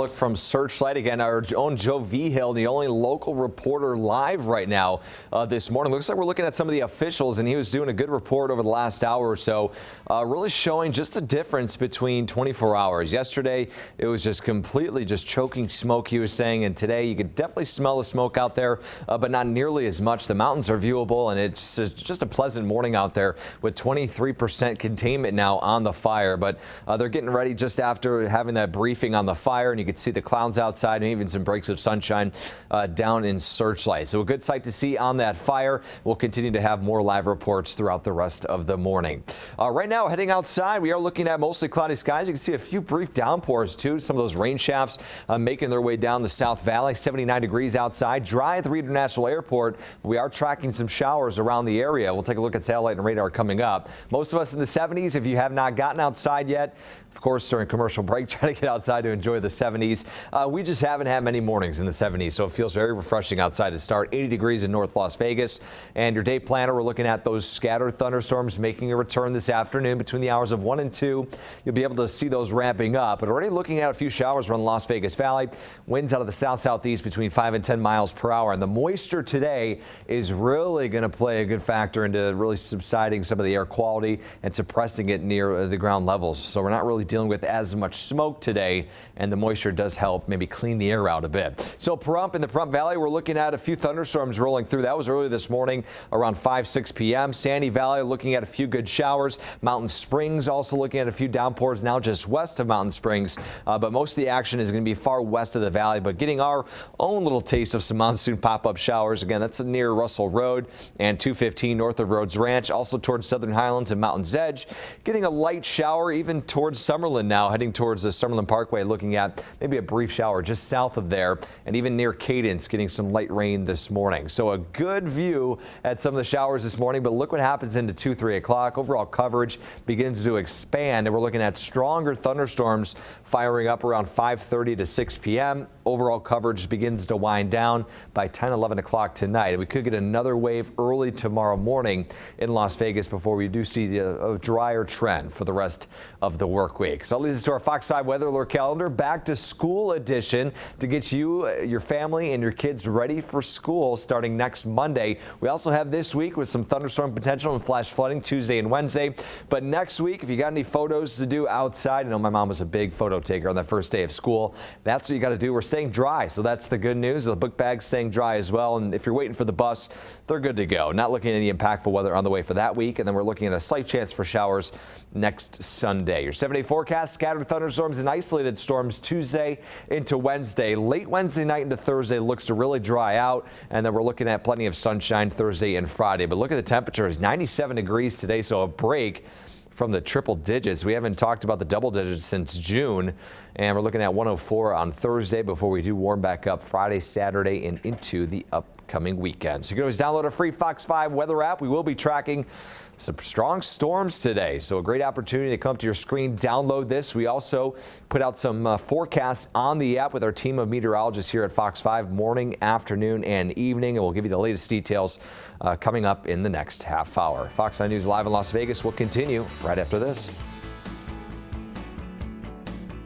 Look from Searchlight again, our own Joe Vigil, the only local reporter live right now this morning. Looks like we're looking at some of the officials, and he was doing a good report over the last hour or so, really showing just a difference between 24 hours. Yesterday, it was just completely just choking smoke, he was saying, and today you could definitely smell the smoke out there, but not nearly as much. The mountains are viewable, and it's just a pleasant morning out there with 23% containment now on the fire, but they're getting ready just after having that briefing on the fire, and you can see the clouds outside and even some breaks of sunshine down in Searchlight. So a good sight to see on that fire. We'll continue to have more live reports throughout the rest of the morning. Right now, heading outside, we are looking at mostly cloudy skies. You can see a few brief downpours too. Some of those rain shafts making their way down the South Valley. 79 degrees outside. Dry at the Reed International Airport. We are tracking some showers around the area. We'll take a look at satellite and radar coming up. Most of us in the 70s. If you have not gotten outside yet, of course, during commercial break, try to get outside to enjoy the 70s. We just haven't had many mornings in the 70s, so it feels very refreshing outside to start. 80 degrees in North Las Vegas. And your day planner, we're looking at those scattered thunderstorms making a return this afternoon between the hours of 1 and 2. You'll be able to see those ramping up, but already looking at a few showers around the Las Vegas Valley. Winds out of the south-southeast between 5 and 10 miles per hour. And the moisture today is really going to play a good factor into really subsiding some of the air quality and suppressing it near the ground levels. So we're not really dealing with as much smoke today, and the moisture does help maybe clean the air out a bit. So Pahrump in the Pahrump Valley, we're looking at a few thunderstorms rolling through. That was early this morning around 5-6 p.m. Sandy Valley looking at a few good showers. Mountain Springs also looking at a few downpours now just west of Mountain Springs, but most of the action is going to be far west of the valley, but getting our own little taste of some monsoon pop-up showers. Again, that's near Russell Road and 215 north of Rhodes Ranch, also towards Southern Highlands and Mountain's Edge. Getting a light shower even towards Summerlin now, heading towards the Summerlin Parkway, looking at maybe a brief shower just south of there, and even near Cadence getting some light rain this morning. So a good view at some of the showers this morning, but look what happens into 2-3 o'clock. Overall coverage begins to expand, and we're looking at stronger thunderstorms firing up around 5:30 to 6 p.m. Overall coverage begins to wind down by 10-11 o'clock tonight. We could get another wave early tomorrow morning in Las Vegas before we do see a drier trend for the rest of the work week. So that leads us to our Fox 5 weather alert calendar, back to school edition, to get you, your family, and your kids ready for school starting next Monday. We also have this week with some thunderstorm potential and flash flooding Tuesday and Wednesday. But next week, if you got any photos to do outside, I know my mom was a big photo taker on the first day of school. That's what you got to do. We're staying dry, so that's the good news. The book bag's staying dry as well, and if you're waiting for the bus, they're good to go. Not looking at any impactful weather on the way for that week, and then we're looking at a slight chance for showers next Sunday. Your 7-day forecast: scattered thunderstorms and isolated storms Tuesday into Wednesday. Late Wednesday night into Thursday looks to really dry out, and then we're looking at plenty of sunshine Thursday and Friday. But look at the temperatures, 97 degrees today, so a break from the triple digits. We haven't talked about the double digits since June, and we're looking at 104 on Thursday before we do warm back up Friday, Saturday, and into the upcoming weekend. So you can always download a free Fox 5 weather app. We will be tracking some strong storms today, so a great opportunity to come to your screen, download this. We also put out some forecasts on the app with our team of meteorologists here at Fox 5 morning, afternoon, and evening, and we'll give you the latest details coming up in the next half hour. Fox 5 News live in Las Vegas will continue right after this.